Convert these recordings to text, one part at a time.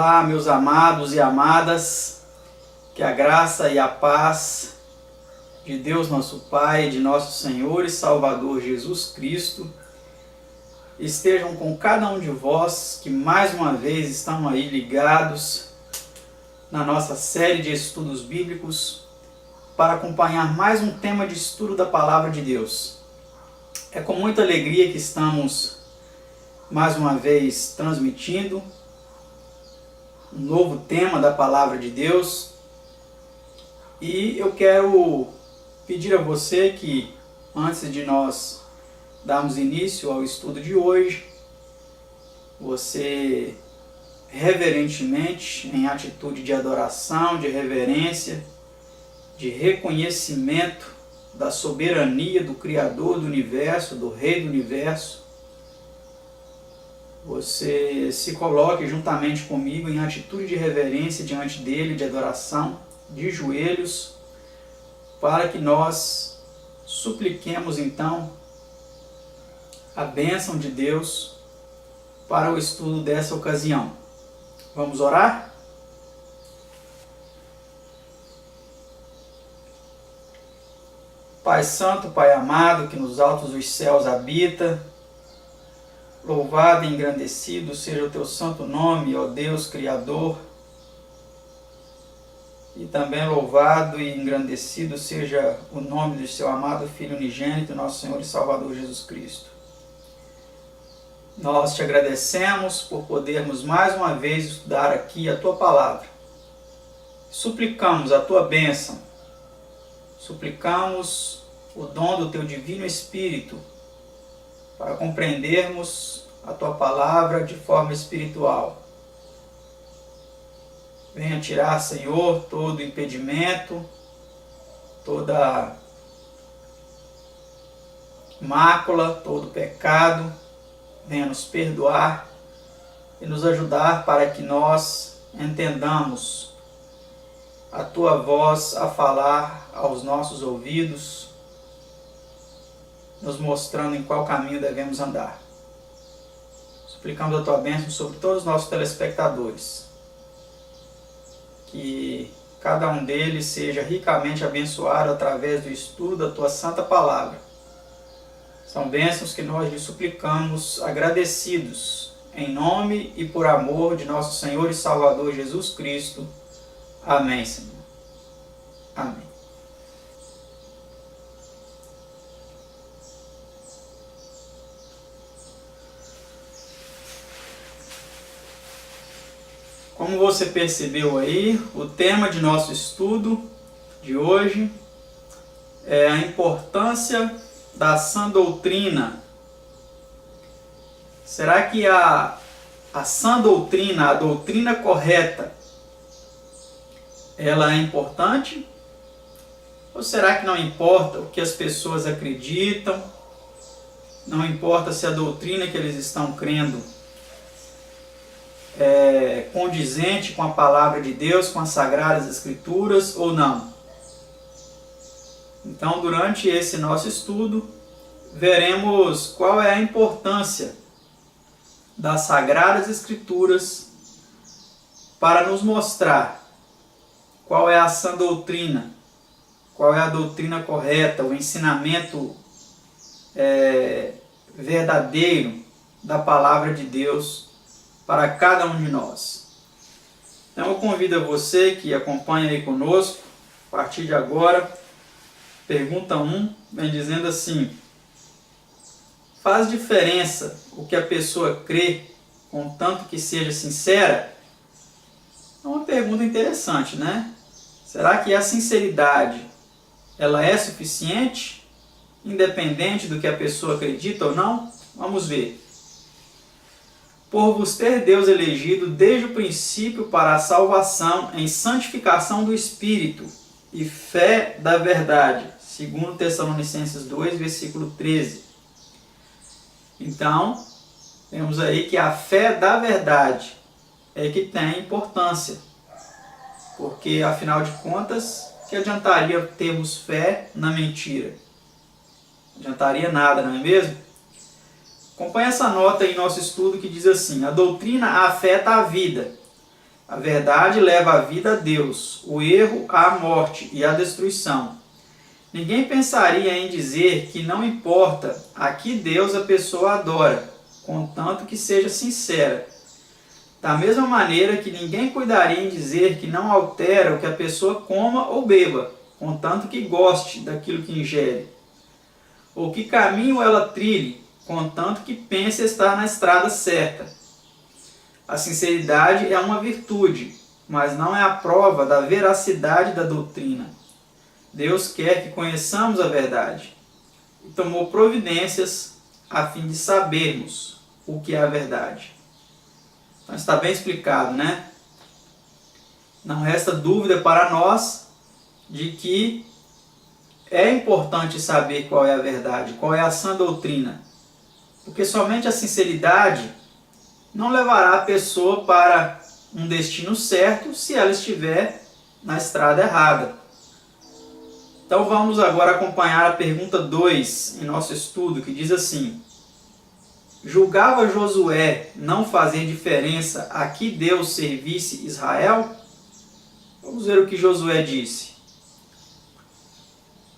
Olá, meus amados e amadas, que a graça e a paz de Deus nosso Pai, de nosso Senhor e Salvador Jesus Cristo, estejam com cada um de vós que mais uma vez estão aí ligados na nossa série de estudos bíblicos para acompanhar mais um tema de estudo da Palavra de Deus. É com muita alegria que estamos mais uma vez transmitindo um novo tema da Palavra de Deus, e eu quero pedir a você que, antes de nós darmos início ao estudo de hoje, você reverentemente, em atitude de adoração, de reverência, de reconhecimento da soberania do Criador do Universo, do Rei do Universo, você se coloque juntamente comigo em atitude de reverência diante dele, de adoração, de joelhos, para que nós supliquemos então a bênção de Deus para o estudo dessa ocasião. Vamos orar? Pai Santo, Pai amado, que nos altos dos céus habita, louvado e engrandecido seja o teu santo nome, ó Deus Criador, e também louvado e engrandecido seja o nome do seu amado Filho unigênito, nosso Senhor e Salvador Jesus Cristo. Nós te agradecemos por podermos mais uma vez estudar aqui a tua palavra. Suplicamos a tua bênção, suplicamos o dom do teu divino Espírito, para compreendermos a tua palavra de forma espiritual. Venha tirar, Senhor, todo impedimento, toda mácula, todo pecado. Venha nos perdoar e nos ajudar para que nós entendamos a tua voz a falar aos nossos ouvidos, nos mostrando em qual caminho devemos andar. Suplicamos a tua bênção sobre todos os nossos telespectadores. Que cada um deles seja ricamente abençoado através do estudo da tua santa palavra. São bênçãos que nós lhe suplicamos agradecidos, em nome e por amor de nosso Senhor e Salvador Jesus Cristo. Amém, Senhor. Amém. Como você percebeu aí, o tema de nosso estudo de hoje é a importância da sã doutrina. Será que a sã doutrina, a doutrina correta, ela é importante? Ou será que não importa o que as pessoas acreditam? Não importa se a doutrina que eles estão crendo é condizente com a palavra de Deus, com as Sagradas Escrituras ou não? Então, durante esse nosso estudo, veremos qual é a importância das Sagradas Escrituras para nos mostrar qual é a sã doutrina, qual é a doutrina correta, o ensinamento verdadeiro da palavra de Deus para cada um de nós. Então eu convido a você que acompanha aí conosco, a partir de agora, pergunta 1, vem dizendo assim: faz diferença o que a pessoa crê, contanto que seja sincera? É uma pergunta interessante, né? Será que a sinceridade ela é suficiente, independente do que a pessoa acredita ou não? Vamos ver. Por vos ter Deus elegido desde o princípio para a salvação em santificação do Espírito e fé da verdade, segundo Tessalonicenses 2, versículo 13. Então, vemos aí que a fé da verdade é que tem importância, porque afinal de contas, que adiantaria termos fé na mentira? Não adiantaria nada, não é mesmo? Acompanhe essa nota em nosso estudo que diz assim: a doutrina afeta a vida, A verdade leva a vida a Deus, o erro à morte e à destruição. Ninguém pensaria em dizer que não importa a que Deus a pessoa adora, contanto que seja sincera. Da mesma maneira que ninguém cuidaria em dizer que não altera o que a pessoa coma ou beba, contanto que goste daquilo que ingere. Ou que caminho ela trilhe, contanto que pense estar na estrada certa. A sinceridade é uma virtude, mas não é a prova da veracidade da doutrina. Deus quer que conheçamos a verdade e tomou providências a fim de sabermos o que é a verdade. Então está bem explicado, né? Não resta dúvida para nós de que é importante saber qual é a verdade, qual é a sã doutrina. Porque somente a sinceridade não levará a pessoa para um destino certo se ela estiver na estrada errada. Então vamos agora acompanhar a pergunta 2 em nosso estudo, que diz assim: julgava Josué não fazer diferença a que Deus servisse Israel? Vamos ver o que Josué disse.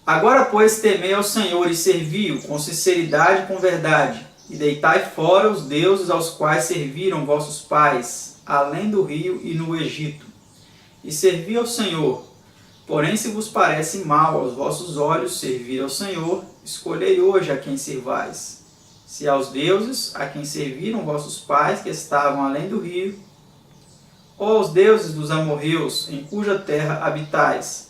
Agora, pois, temei ao Senhor e servi-o com sinceridade e com verdade, e deitai fora os deuses aos quais serviram vossos pais, além do rio e no Egito. E servi ao Senhor. Porém, se vos parece mal aos vossos olhos servir ao Senhor, escolhei hoje a quem servais. Se aos deuses a quem serviram vossos pais, que estavam além do rio, ou aos deuses dos amorreus, em cuja terra habitais.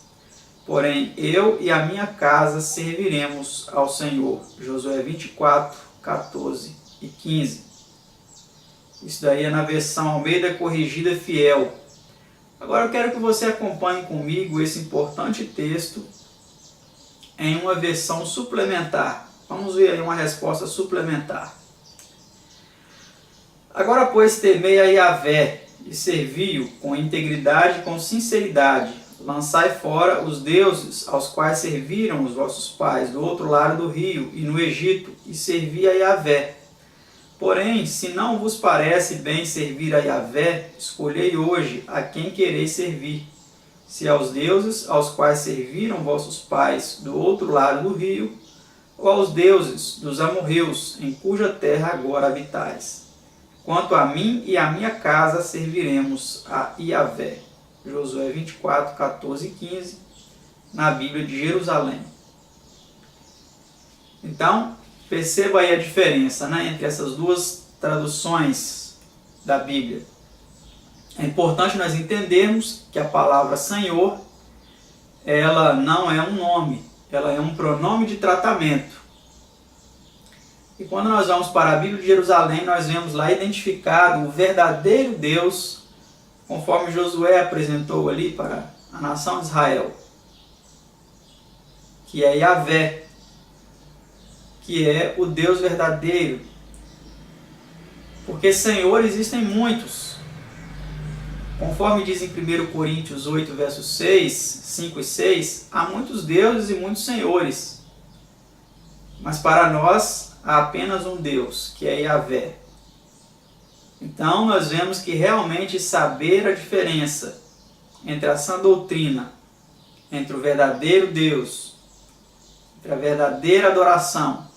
Porém, eu e a minha casa serviremos ao Senhor. Josué 24, 14 e 15. Isso daí é na versão Almeida Corrigida Fiel. Agora eu quero que você acompanhe comigo esse importante texto em uma versão suplementar. Vamos ver aí uma resposta suplementar. Agora, pois, temei a Yahvé e servi-o com integridade e com sinceridade. Lançai fora os deuses aos quais serviram os vossos pais do outro lado do rio e no Egito, e servi a Yahvé. Porém, se não vos parece bem servir a Yahvé, escolhei hoje a quem quereis servir. Se aos deuses aos quais serviram vossos pais do outro lado do rio, ou aos deuses dos amorreus, em cuja terra agora habitais. Quanto a mim e a minha casa serviremos a Yahvé. Josué 24, 14 e 15, na Bíblia de Jerusalém. Então, perceba aí a diferença, né, entre essas duas traduções da Bíblia. É importante nós entendermos que a palavra Senhor, ela não é um nome, ela é um pronome de tratamento. E quando nós vamos para a Bíblia de Jerusalém, nós vemos lá identificado o verdadeiro Deus, conforme Josué apresentou ali para a nação de Israel, que é Yahvé, que é o Deus verdadeiro. Porque Senhor existem muitos. Conforme diz em 1 Coríntios 8, versos 6, 5 e 6, há muitos deuses e muitos senhores. Mas para nós há apenas um Deus, que é Yahvé. Então nós vemos que realmente saber a diferença entre a sã doutrina, entre o verdadeiro Deus, entre a verdadeira adoração,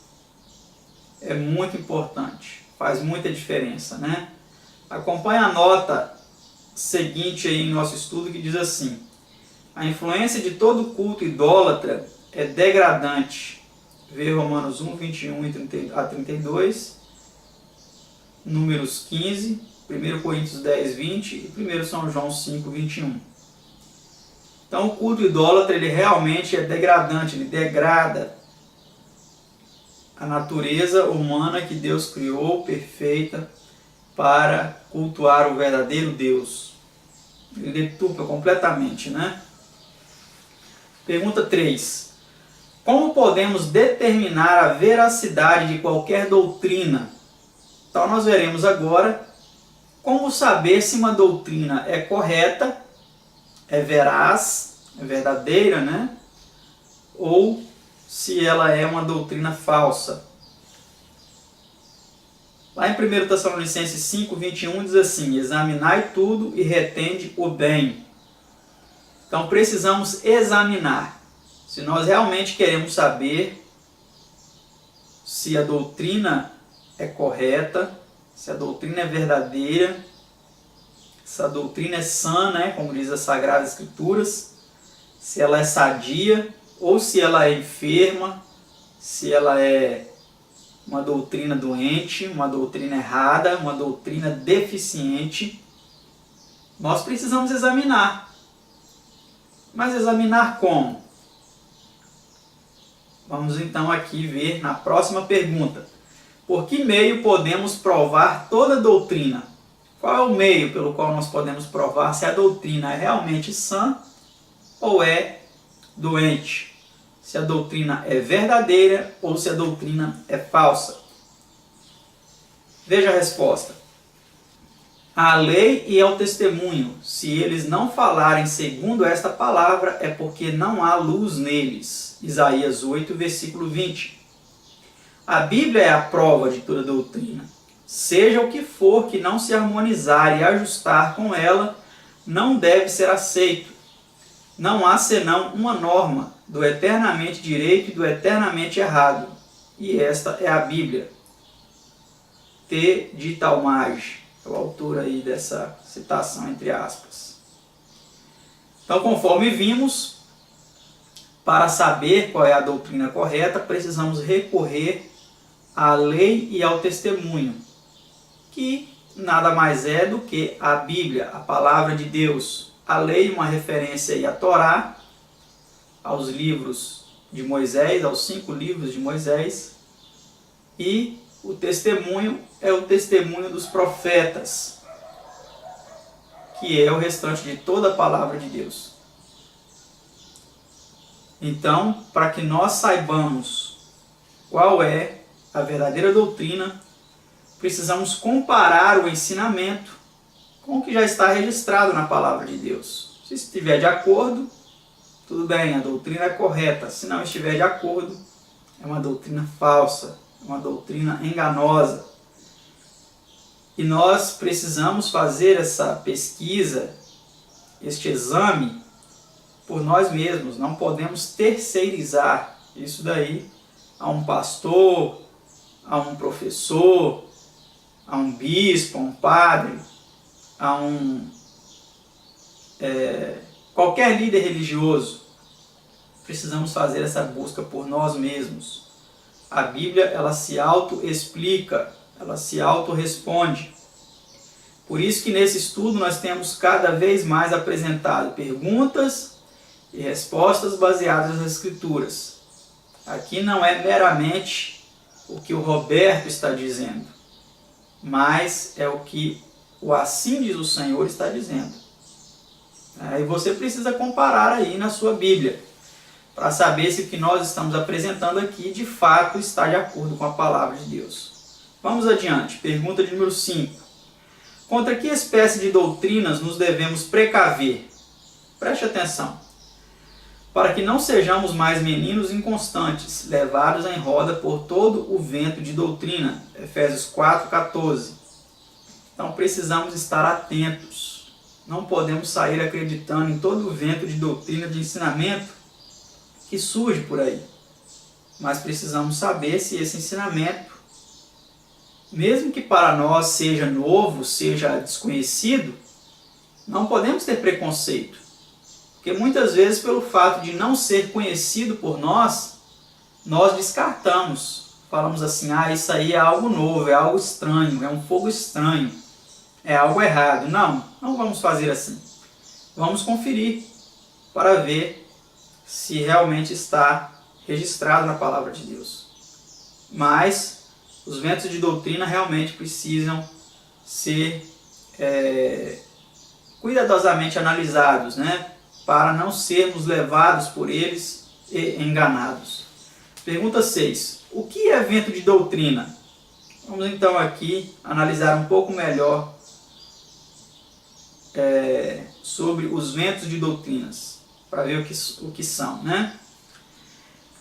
é muito importante, faz muita diferença, né? Acompanhe a nota seguinte aí em nosso estudo, que diz assim: a influência de todo culto idólatra é degradante. Vê Romanos 1, 21 a 32, Números 15, 1 Coríntios 10, 20 e 1 São João 5, 21. Então o culto idólatra, ele realmente é degradante, ele degrada a natureza humana que Deus criou, perfeita, para cultuar o verdadeiro Deus. Ele deturpa completamente, né? Pergunta 3. Como podemos determinar a veracidade de qualquer doutrina? Então nós veremos agora como saber se uma doutrina é correta, é veraz, é verdadeira, né? Ou se ela é uma doutrina falsa. Lá em 1 Tessalonicenses 5:21 diz assim: examinai tudo e retende o bem. Então precisamos examinar. Se nós realmente queremos saber se a doutrina é correta, se a doutrina é verdadeira, se a doutrina é sã, né, como diz as Sagradas Escrituras, se ela é sadia ou se ela é enferma, se ela é uma doutrina doente, uma doutrina errada, uma doutrina deficiente, nós precisamos examinar. Mas examinar como? Vamos então aqui ver na próxima pergunta. Por que meio podemos provar toda doutrina? Qual é o meio pelo qual nós podemos provar se a doutrina é realmente sã ou é doente? Se a doutrina é verdadeira ou se a doutrina é falsa? Veja a resposta. A lei e ao testemunho, se eles não falarem segundo esta palavra, é porque não há luz neles. Isaías 8, versículo 20. A Bíblia é a prova de toda doutrina. Seja o que for que não se harmonizar e ajustar com ela, não deve ser aceito. Não há senão uma norma do eternamente direito e do eternamente errado. E esta é a Bíblia. T. de Talmage, é o autor aí dessa citação, entre aspas. Então, conforme vimos, para saber qual é a doutrina correta, precisamos recorrer à lei e ao testemunho, que nada mais é do que a Bíblia, a palavra de Deus. A lei, uma referência aí à Torá, aos livros de Moisés, aos 5 livros de Moisés, e o testemunho é o testemunho dos profetas, que é o restante de toda a palavra de Deus. Então, para que nós saibamos qual é a verdadeira doutrina, precisamos comparar o ensinamento com o que já está registrado na palavra de Deus. Se estiver de acordo, tudo bem, a doutrina é correta. Se não estiver de acordo, é uma doutrina falsa, é uma doutrina enganosa. E nós precisamos fazer essa pesquisa, este exame, por nós mesmos. Não podemos terceirizar isso daí a um pastor, a um professor, a um bispo, a um padre, a qualquer líder religioso. Precisamos fazer essa busca por nós mesmos. A Bíblia, ela se auto-explica, ela se auto-responde. Por isso que nesse estudo nós temos cada vez mais apresentado perguntas e respostas baseadas nas Escrituras. Aqui não é meramente o que o Roberto está dizendo, mas é o que o assim diz o Senhor está dizendo. E você precisa comparar aí na sua Bíblia, para saber se o que nós estamos apresentando aqui de fato está de acordo com a palavra de Deus. Vamos adiante. Pergunta de número 5. Contra que espécie de doutrinas nos devemos precaver? Preste atenção. Para que não sejamos mais meninos inconstantes, levados em roda por todo o vento de doutrina. Efésios 4:14. Então precisamos estar atentos. Não podemos sair acreditando em todo o vento de doutrina, de ensinamento que surge por aí. Mas precisamos saber se esse ensinamento, mesmo que para nós seja novo, seja desconhecido, não podemos ter preconceito. Porque muitas vezes, pelo fato de não ser conhecido por nós, nós descartamos. Falamos assim, isso aí é algo novo, é algo estranho, é um fogo estranho, é algo errado. Não vamos fazer assim. Vamos conferir para ver se realmente está registrado na palavra de Deus. Mas os ventos de doutrina realmente precisam ser cuidadosamente analisados, né? Para não sermos levados por eles e enganados. Pergunta 6. O que é vento de doutrina? Vamos então aqui analisar um pouco melhor sobre os ventos de doutrinas, para ver o que são, né?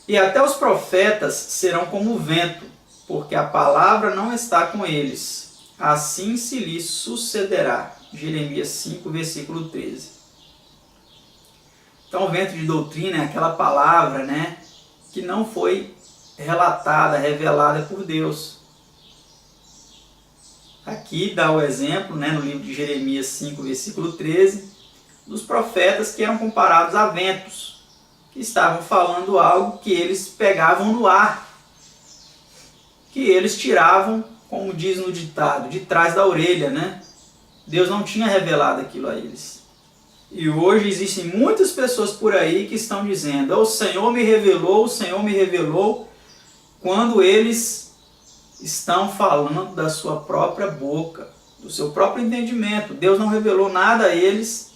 E até os profetas serão como o vento, porque a palavra não está com eles. Assim se lhes sucederá. Jeremias 5, versículo 13. Então, o vento de doutrina é aquela palavra, né, que não foi relatada, revelada por Deus. Aqui dá o exemplo, né, no livro de Jeremias 5, versículo 13, dos profetas que eram comparados a ventos, que estavam falando algo que eles pegavam no ar, que eles tiravam, como diz no ditado, de trás da orelha, né? Deus não tinha revelado aquilo a eles. E hoje existem muitas pessoas por aí que estão dizendo: o Senhor me revelou, quando eles estão falando da sua própria boca, do seu próprio entendimento. Deus não revelou nada a eles,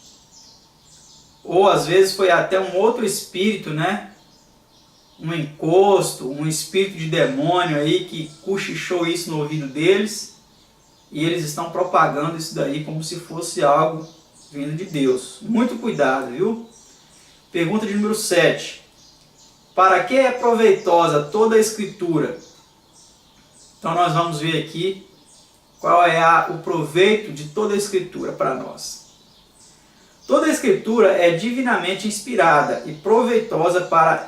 ou às vezes foi até um outro espírito, né? Um encosto, um espírito de demônio aí que cochichou isso no ouvido deles, e eles estão propagando isso daí como se fosse algo vindo de Deus. Muito cuidado, viu? Pergunta de número 7. Para que é proveitosa toda a Escritura? Então nós vamos ver aqui qual é o proveito de toda a Escritura para nós. Toda a Escritura é divinamente inspirada e proveitosa para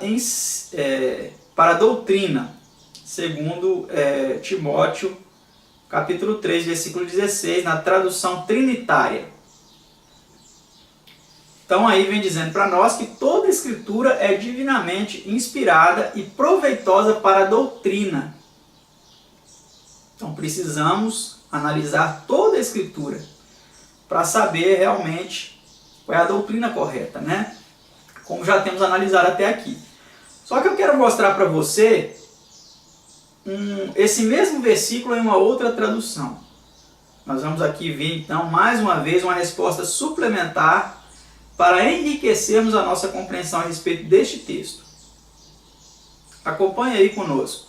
a doutrina, segundo Timóteo, capítulo 3, versículo 16, na tradução trinitária. Então aí vem dizendo para nós que toda a Escritura é divinamente inspirada e proveitosa para a doutrina. Então precisamos analisar toda a Escritura para saber realmente qual é a doutrina correta, né? Como já temos analisado até aqui. Só que eu quero mostrar para você esse mesmo versículo em uma outra tradução. Nós vamos aqui ver então mais uma vez uma resposta suplementar para enriquecermos a nossa compreensão a respeito deste texto. Acompanhe aí conosco.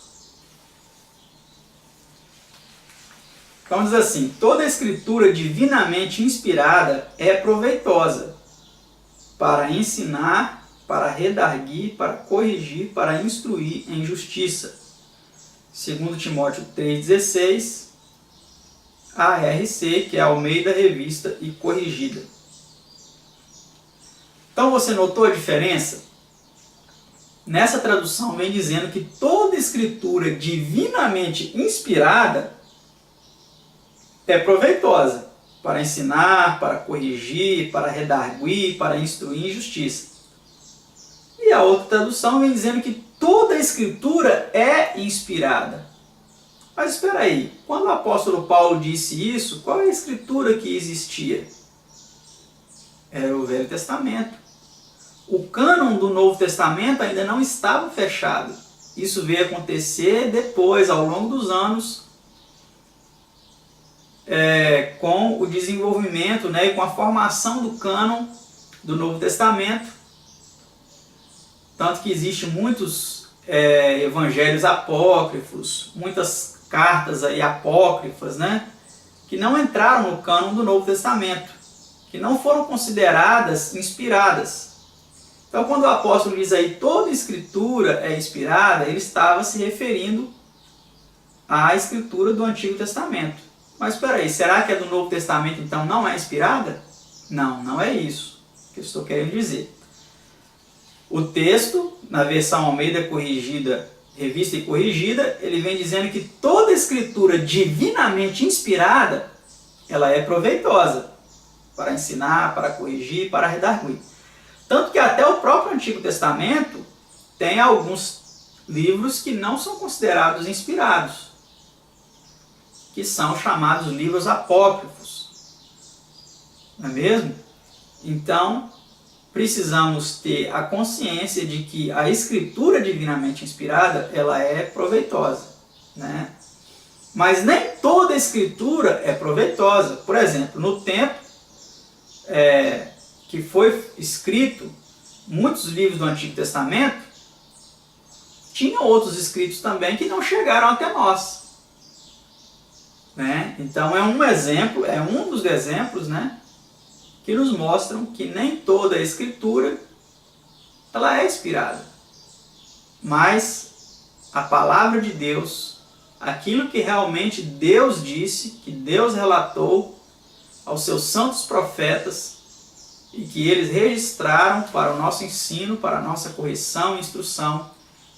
Então diz assim: toda a Escritura divinamente inspirada é proveitosa para ensinar, para redarguir, para corrigir, para instruir em justiça. Segundo Timóteo 3,16, ARC, que é a Almeida Revista e Corrigida. Então você notou a diferença? Nessa tradução vem dizendo que toda Escritura divinamente inspirada é proveitosa para ensinar, para corrigir, para redarguir, para instruir em justiça. E a outra tradução vem dizendo que toda a Escritura é inspirada. Mas espera aí, quando o apóstolo Paulo disse isso, qual é a Escritura que existia? Era o Velho Testamento. O cânon do Novo Testamento ainda não estava fechado. Isso veio acontecer depois, ao longo dos anos, com o desenvolvimento, né, e com a formação do cânon do Novo Testamento. Tanto que existem muitos evangelhos apócrifos, muitas cartas aí apócrifas, né, que não entraram no cânon do Novo Testamento, que não foram consideradas inspiradas. Então, quando o apóstolo diz aí toda Escritura é inspirada, ele estava se referindo à Escritura do Antigo Testamento. Mas espera aí, será que a do Novo Testamento então não é inspirada? Não, não é isso que eu estou querendo dizer. O texto, na versão Almeida Corrigida, Revista e Corrigida, ele vem dizendo que toda Escritura divinamente inspirada, ela é proveitosa para ensinar, para corrigir, para redarguir. Tanto que até o próprio Antigo Testamento tem alguns livros que não são considerados inspirados, que são chamados livros apócrifos. Não é mesmo? Então, precisamos ter a consciência de que a Escritura divinamente inspirada, ela é proveitosa, né? Mas nem toda a Escritura é proveitosa. Por exemplo, no tempo que foi escrito muitos livros do Antigo Testamento, tinham outros escritos também que não chegaram até nós. Né? Então é um exemplo, é um dos exemplos, né, que nos mostram que nem toda a Escritura ela é inspirada. Mas a palavra de Deus aquilo que realmente Deus disse, que Deus relatou aos seus santos profetas e que eles registraram para o nosso ensino, para a nossa correção e instrução,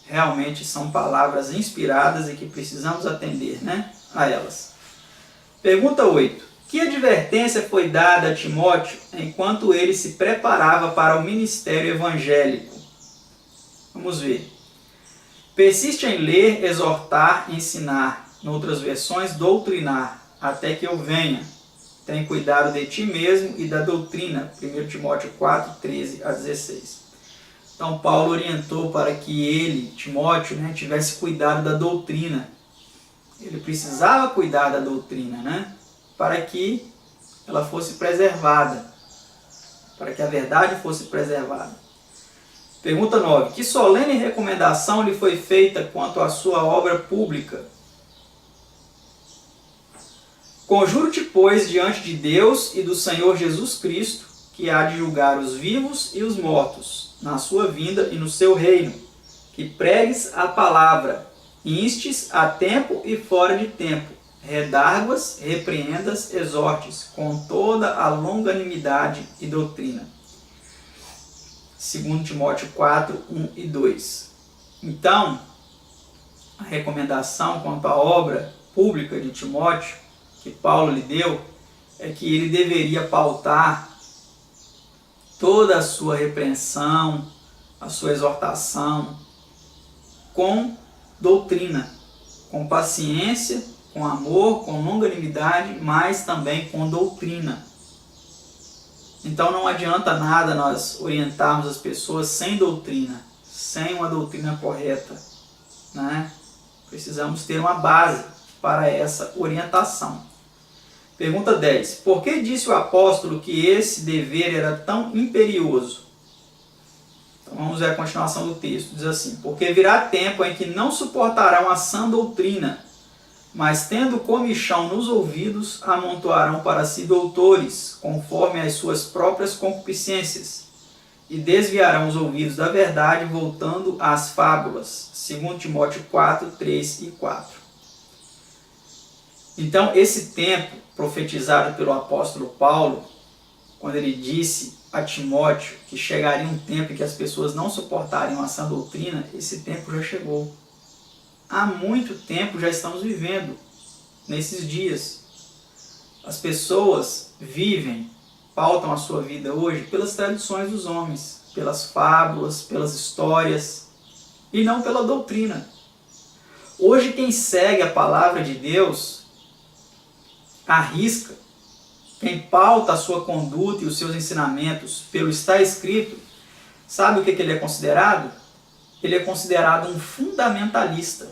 realmente são palavras inspiradas e que precisamos atender, a elas. Pergunta 8. Que advertência foi dada a Timóteo enquanto ele se preparava para o ministério evangélico? Vamos ver. Persiste em ler, exortar, ensinar. Em outras versões, doutrinar, até que eu venha. Tem cuidado de ti mesmo e da doutrina. 1 Timóteo 4, 13 a 16. Então, Paulo orientou para que ele, Timóteo, tivesse cuidado da doutrina. Ele precisava cuidar da doutrina, para que ela fosse preservada, para que a verdade fosse preservada. Pergunta 9. Que solene recomendação lhe foi feita quanto à sua obra pública? Conjuro-te, pois, diante de Deus e do Senhor Jesus Cristo, que há de julgar os vivos e os mortos, na sua vinda e no seu reino, que pregues a palavra, instes a tempo e fora de tempo, redarguas, repreendas, exortes, com toda a longanimidade e doutrina. 2 Timóteo 4, 1 e 2. Então, a recomendação quanto à obra pública de Timóteo, que Paulo lhe deu, é que ele deveria pautar toda a sua repreensão, a sua exortação, com doutrina, com paciência, com amor, com longanimidade, mas também com doutrina. Então não adianta nada nós orientarmos as pessoas sem doutrina, sem uma doutrina correta, Precisamos ter uma base para essa orientação. Pergunta 10. Por que disse o apóstolo que esse dever era tão imperioso? Então vamos ver a continuação do texto. Diz assim: porque virá tempo em que não suportarão a sã doutrina, mas tendo comichão nos ouvidos, amontoarão para si doutores, conforme as suas próprias concupiscências, e desviarão os ouvidos da verdade, voltando às fábulas. 2 Timóteo 4, 3 e 4. Então, esse tempo profetizado pelo apóstolo Paulo, quando ele disse a Timóteo que chegaria um tempo em que as pessoas não suportariam a sã doutrina, esse tempo já chegou. Há muito tempo já estamos vivendo nesses dias. As pessoas vivem, pautam a sua vida hoje pelas tradições dos homens, pelas fábulas, pelas histórias, e não pela doutrina. Hoje quem segue a palavra de Deus arrisca, quem pauta a sua conduta e os seus ensinamentos pelo está escrito, sabe o que ele é considerado? Ele é considerado um fundamentalista,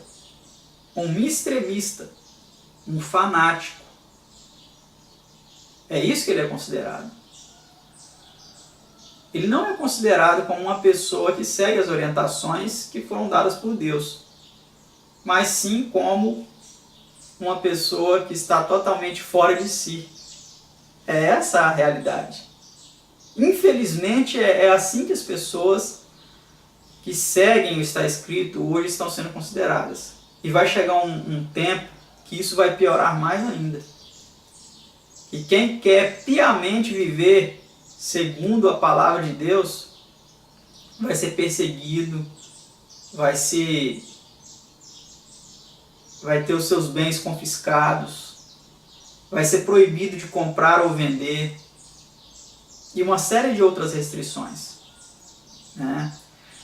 um extremista, um fanático. É isso que ele é considerado. Ele não é considerado como uma pessoa que segue as orientações que foram dadas por Deus, mas sim como uma pessoa que está totalmente fora de si. É essa a realidade. Infelizmente é assim que as pessoas que seguem o está escrito hoje estão sendo consideradas. E vai chegar um tempo que isso vai piorar mais ainda. E quem quer piamente viver segundo a palavra de Deus vai ser perseguido, vai ter os seus bens confiscados, vai ser proibido de comprar ou vender, e uma série de outras restrições.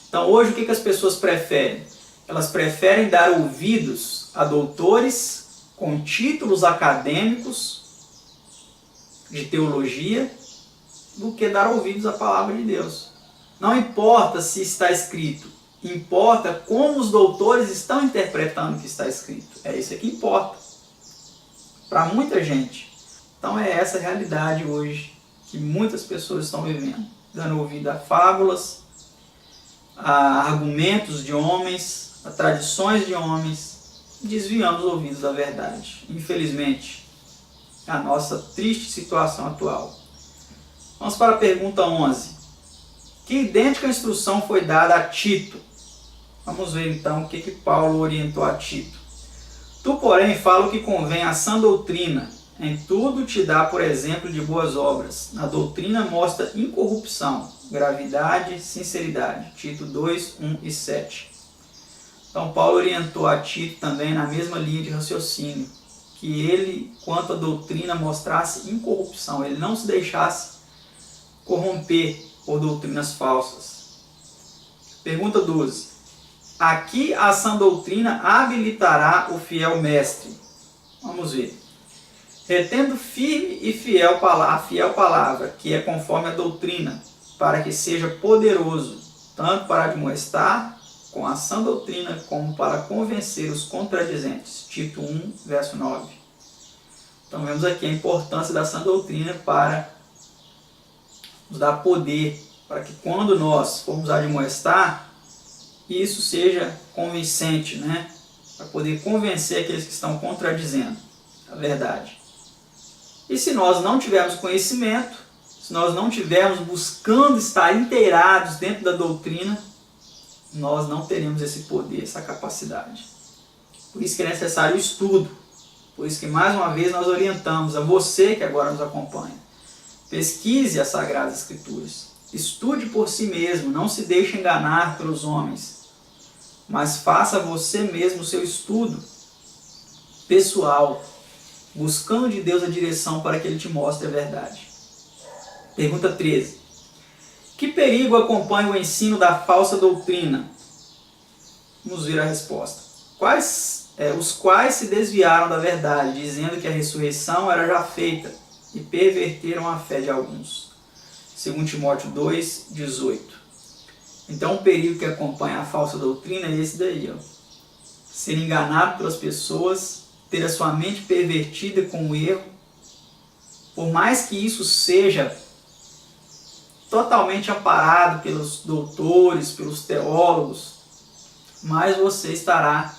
Então hoje o que as pessoas preferem? Elas preferem dar ouvidos a doutores com títulos acadêmicos de teologia do que dar ouvidos à palavra de Deus. Não importa se está escrito, importa como os doutores estão interpretando o que está escrito. É isso que importa para muita gente. Então é essa a realidade hoje que muitas pessoas estão vivendo, dando ouvido a fábulas, a argumentos de homens, a tradições de homens, desviando os ouvidos da verdade. Infelizmente, é a nossa triste situação atual. Vamos para a pergunta 11. Que idêntica instrução foi dada a Tito? Vamos ver então o que Paulo orientou a Tito. Tu, porém, fala o que convém à sã doutrina. Em tudo te dá por exemplo de boas obras. Na doutrina mostra incorrupção, gravidade, sinceridade. Tito 2, 1 e 7. Então Paulo orientou a Tito também na mesma linha de raciocínio, que ele, quanto à doutrina, mostrasse incorrupção, ele não se deixasse corromper por doutrinas falsas. Pergunta 12. Aqui a sã doutrina habilitará o fiel mestre. Vamos ver. Retendo firme e fiel a fiel palavra, que é conforme a doutrina, para que seja poderoso, tanto para admoestar com a sã doutrina, como para convencer os contradizentes. Tito 1, verso 9. Então vemos aqui a importância da sã doutrina para nos dar poder, para que quando nós formos admoestar, isso seja convincente, né? Para poder convencer aqueles que estão contradizendo a verdade. E se nós não tivermos conhecimento, se nós não tivermos buscando estar inteirados dentro da doutrina, nós não teremos esse poder, essa capacidade. Por isso que é necessário o estudo. Por isso que mais uma vez nós orientamos a você que agora nos acompanha. Pesquise as Sagradas Escrituras. Estude por si mesmo, não se deixe enganar pelos homens. Mas faça você mesmo o seu estudo pessoal, buscando de Deus a direção para que Ele te mostre a verdade. Pergunta 13. Que perigo acompanha o ensino da falsa doutrina? Vamos ver a resposta. Os quais se desviaram da verdade, dizendo que a ressurreição era já feita, e perverteram a fé de alguns. 2 Timóteo 2, 18. Então o perigo que acompanha a falsa doutrina é esse daí, ó. Ser enganado pelas pessoas, ter a sua mente pervertida com o erro. Por mais que isso seja totalmente amparado pelos doutores, pelos teólogos, mas você estará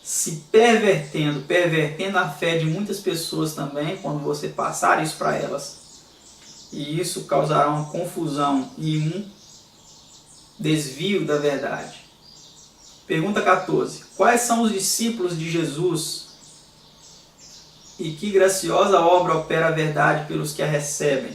se pervertendo a fé de muitas pessoas também, quando você passar isso para elas. E isso causará uma confusão e um desvio da verdade. Pergunta 14. Quais são os discípulos de Jesus e que graciosa obra opera a verdade pelos que a recebem?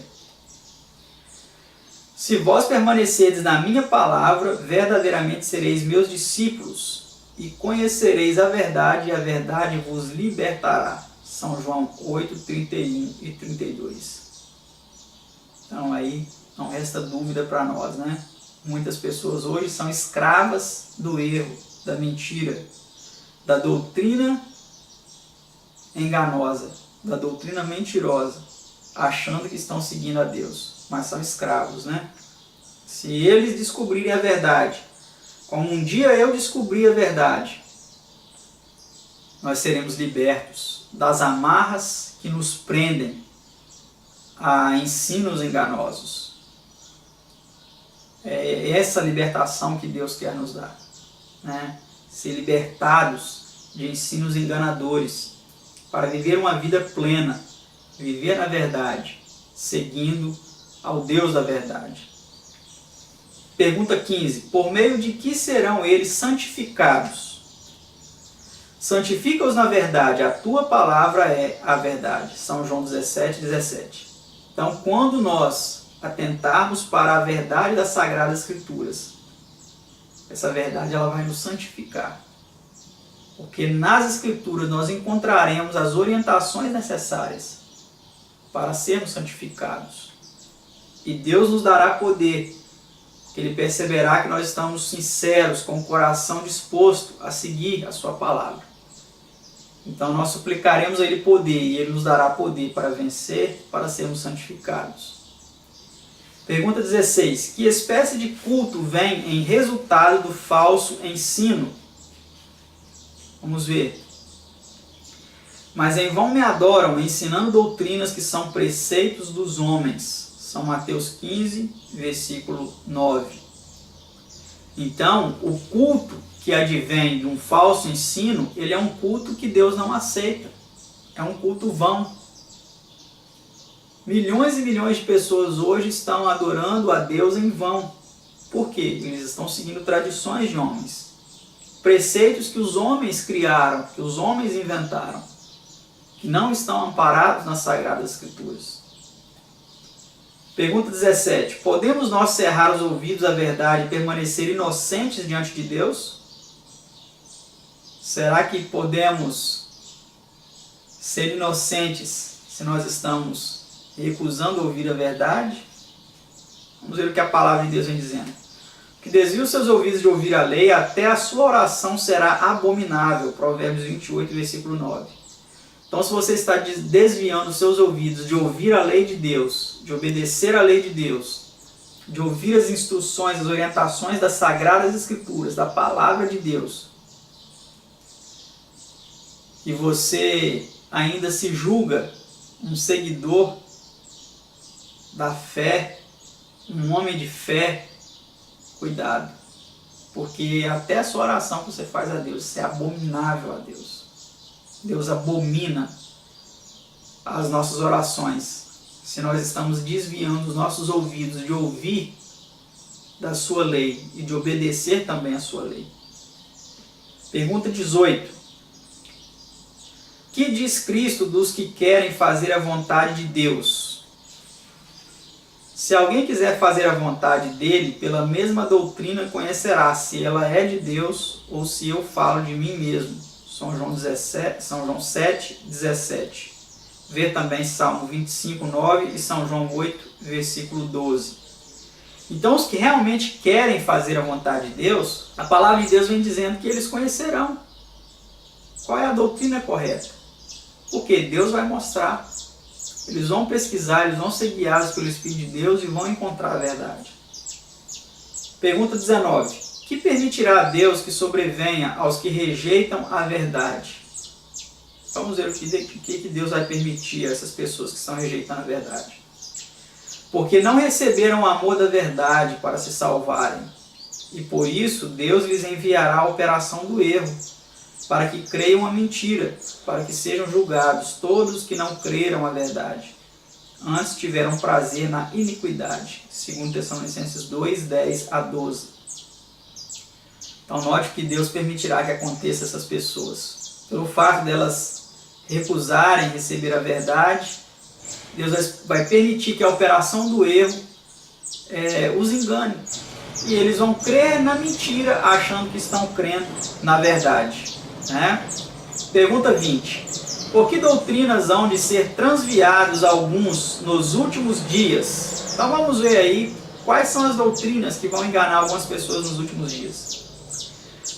Se vós permanecerdes na minha palavra, verdadeiramente sereis meus discípulos e conhecereis a verdade, e a verdade vos libertará. São João 8, 31 e 32. Então aí não resta dúvida para nós, né? Muitas pessoas hoje são escravas do erro, da mentira, da doutrina enganosa, da doutrina mentirosa, achando que estão seguindo a Deus, mas são escravos, né? Se eles descobrirem a verdade, como um dia eu descobri a verdade, nós seremos libertos das amarras que nos prendem a ensinos enganosos. É essa libertação que Deus quer nos dar, né? Ser libertados de ensinos enganadores, para viver uma vida plena, viver na verdade, seguindo ao Deus da verdade. Pergunta 15. Por meio de que serão eles santificados? Santifica-os na verdade, a tua palavra é a verdade. São João 17, 17. Então, quando nós atentarmos para a verdade das Sagradas Escrituras, essa verdade ela vai nos santificar. Porque nas Escrituras nós encontraremos as orientações necessárias para sermos santificados. E Deus nos dará poder, que Ele perceberá que nós estamos sinceros, com o coração disposto a seguir a sua palavra. Então nós suplicaremos a Ele poder, e Ele nos dará poder para vencer, para sermos santificados. Pergunta 16. Que espécie de culto vem em resultado do falso ensino? Vamos ver. Mas em vão me adoram, ensinando doutrinas que são preceitos dos homens. São Mateus 15, versículo 9. Então, o culto que advém de um falso ensino, ele é um culto que Deus não aceita. É um culto vão. Milhões e milhões de pessoas hoje estão adorando a Deus em vão. Por quê? Eles estão seguindo tradições de homens. preceitos que os homens criaram, que os homens inventaram, que não estão amparados nas Sagradas Escrituras. Pergunta 17. Podemos nós cerrar os ouvidos à verdade e permanecer inocentes diante de Deus? Será que podemos ser inocentes se nós estamos recusando ouvir a verdade? Vamos ver o que a palavra de Deus vem dizendo. Que desvia os seus ouvidos de ouvir a lei, até a sua oração será abominável. Provérbios 28, versículo 9. Então, se você está desviando os seus ouvidos de ouvir a lei de Deus, de obedecer a lei de Deus, de ouvir as instruções, as orientações das Sagradas Escrituras, da palavra de Deus, e você ainda se julga um seguidor da fé, um homem de fé, cuidado, porque até a sua oração que você faz a Deus, isso é abominável a Deus. Deus abomina as nossas orações se nós estamos desviando os nossos ouvidos de ouvir da sua lei e de obedecer também a sua lei. Pergunta 18. Que diz Cristo dos que querem fazer a vontade de Deus? Se alguém quiser fazer a vontade dele, pela mesma doutrina conhecerá se ela é de Deus ou se eu falo de mim mesmo. São João 7, 17. Vê também Salmo 25, 9 e São João 8, versículo 12. Então, os que realmente querem fazer a vontade de Deus, a palavra de Deus vem dizendo que eles conhecerão qual é a doutrina correta. Porque Deus vai mostrar. Eles vão pesquisar, eles vão ser guiados pelo Espírito de Deus e vão encontrar a verdade. Pergunta 19. Que permitirá a Deus que sobrevenha aos que rejeitam a verdade? Vamos ver o que Deus vai permitir a essas pessoas que estão rejeitando a verdade. Porque não receberam o amor da verdade para se salvarem. E por isso Deus lhes enviará a operação do erro, para que creiam a mentira, para que sejam julgados todos que não creram a verdade. Antes tiveram prazer na iniquidade. 2 Tessalonicenses 2, 10 a 12. Então note que Deus permitirá que aconteça essas pessoas. Pelo fato delas recusarem receber a verdade, Deus vai permitir que a operação do erro os engane. E eles vão crer na mentira, achando que estão crendo na verdade. Né? Pergunta 20. Por que doutrinas hão de ser transviados alguns nos últimos dias? Então vamos ver aí quais são as doutrinas que vão enganar algumas pessoas nos últimos dias.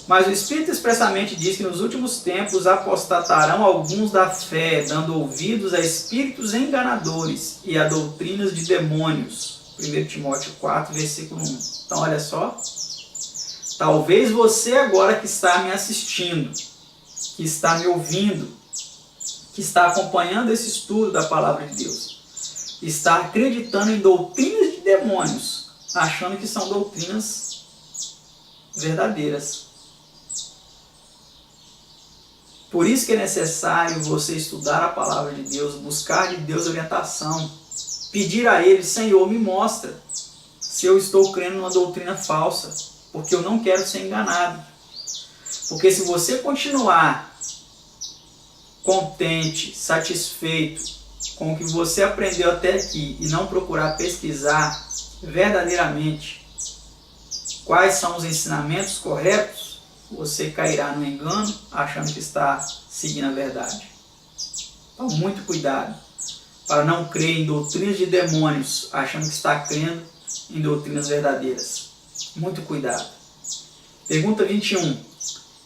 Mas o Espírito expressamente diz que nos últimos tempos apostatarão alguns da fé, dando ouvidos a espíritos enganadores e a doutrinas de demônios. 1 Timóteo 4, versículo 1. Então olha só. Talvez você agora que está me assistindo, que está me ouvindo, que está acompanhando esse estudo da Palavra de Deus, está acreditando em doutrinas de demônios, achando que são doutrinas verdadeiras. Por isso que é necessário você estudar a Palavra de Deus, buscar de Deus orientação, pedir a Ele, Senhor, me mostra se eu estou crendo numa doutrina falsa, porque eu não quero ser enganado. Porque se você continuar contente, satisfeito com o que você aprendeu até aqui e não procurar pesquisar verdadeiramente quais são os ensinamentos corretos, você cairá no engano achando que está seguindo a verdade. Então, muito cuidado para não crer em doutrinas de demônios achando que está crendo em doutrinas verdadeiras. Muito cuidado. Pergunta 21.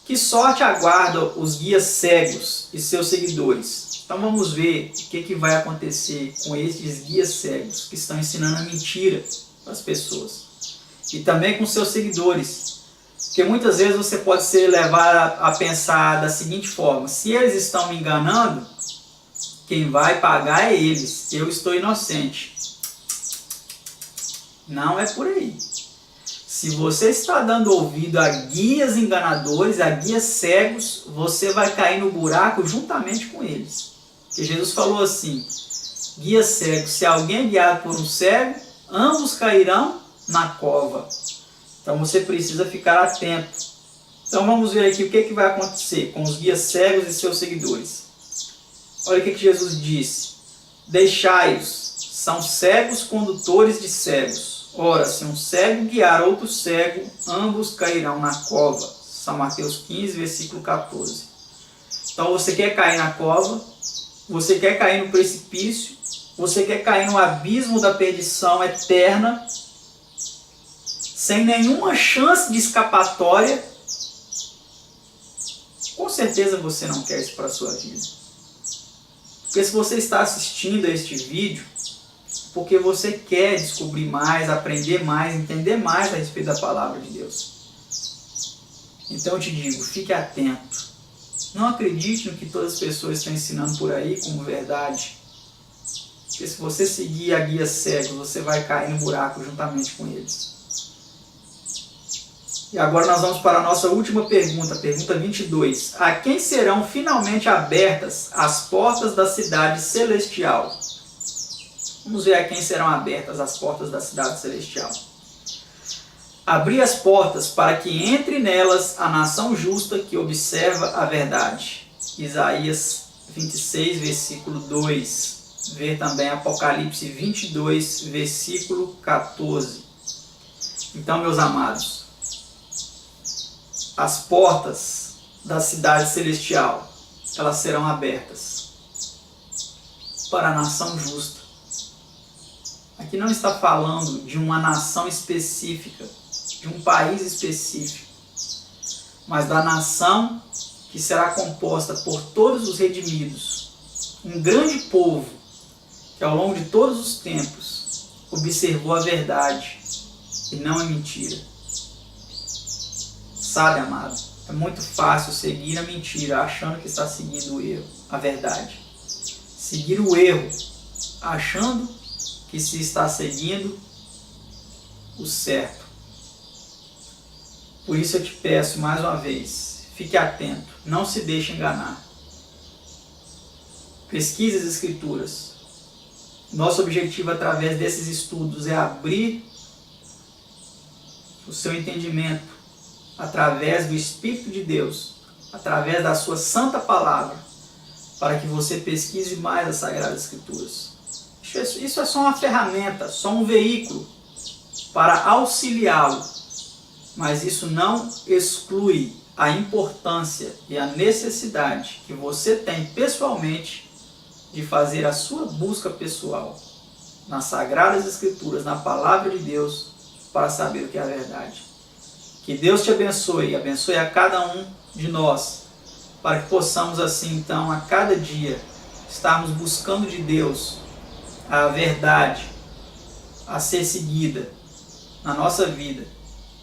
Que sorte aguarda os guias cegos e seus seguidores? Então vamos ver o que vai acontecer com esses guias cegos que estão ensinando a mentira para as pessoas. E também com seus seguidores. Porque muitas vezes você pode ser levado a pensar da seguinte forma: se eles estão me enganando, quem vai pagar é eles. Eu estou inocente. Não é por aí. Se você está dando ouvido a guias enganadores, a guias cegos, você vai cair no buraco juntamente com eles. Porque Jesus falou assim: guias cegos, se alguém é guiado por um cego, ambos cairão na cova. Então você precisa ficar atento Então vamos ver aqui o que vai acontecer com os guias cegos e seus seguidores. Olha o que Jesus disse: deixai-os, são cegos condutores de cegos. Ora, se um cego guiar outro cego, ambos cairão na cova. São Mateus 15, versículo 14. Então você quer cair na cova, você quer cair no precipício, você quer cair no abismo da perdição eterna, sem nenhuma chance de escapatória. Com certeza você não quer isso para a sua vida. Porque se você está assistindo a este vídeo, porque você quer descobrir mais, aprender mais, entender mais a respeito da palavra de Deus. Então eu te digo, fique atento. Não acredite no que todas as pessoas estão ensinando por aí como verdade. Porque se você seguir a guia cega, você vai cair no buraco juntamente com eles. E agora nós vamos para a nossa última pergunta, pergunta 22. A quem serão finalmente abertas as portas da cidade celestial? Vamos ver a quem serão abertas as portas da cidade celestial. Abri as portas para que entre nelas a nação justa que observa a verdade. Isaías 26, versículo 2. Ver também Apocalipse 22, versículo 14. Então, meus amados, as portas da cidade celestial, elas serão abertas para a nação justa. Aqui não está falando de uma nação específica, de um país específico, mas da nação que será composta por todos os redimidos, um grande povo que ao longo de todos os tempos observou a verdade e não a mentira. Sabe, amado, é muito fácil seguir a mentira achando que está seguindo o erro, a verdade. Seguir o erro achando que se está seguindo o certo. Por isso eu te peço mais uma vez, fique atento, não se deixe enganar. Pesquise as Escrituras. Nosso objetivo através desses estudos é abrir o seu entendimento através do Espírito de Deus, através da sua santa palavra, para que você pesquise mais as Sagradas Escrituras. Isso é só uma ferramenta, só um veículo para auxiliá-lo, mas isso não exclui a importância e a necessidade que você tem pessoalmente de fazer a sua busca pessoal nas Sagradas Escrituras, na Palavra de Deus, para saber o que é a verdade. Que Deus te abençoe, abençoe a cada um de nós, para que possamos assim, então, a cada dia, estarmos buscando de Deus a verdade a ser seguida na nossa vida,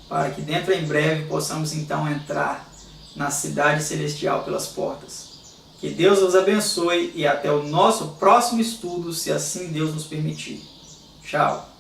para que dentro em breve possamos então entrar na cidade celestial pelas portas. Que Deus os abençoe e até o nosso próximo estudo, se assim Deus nos permitir. Tchau!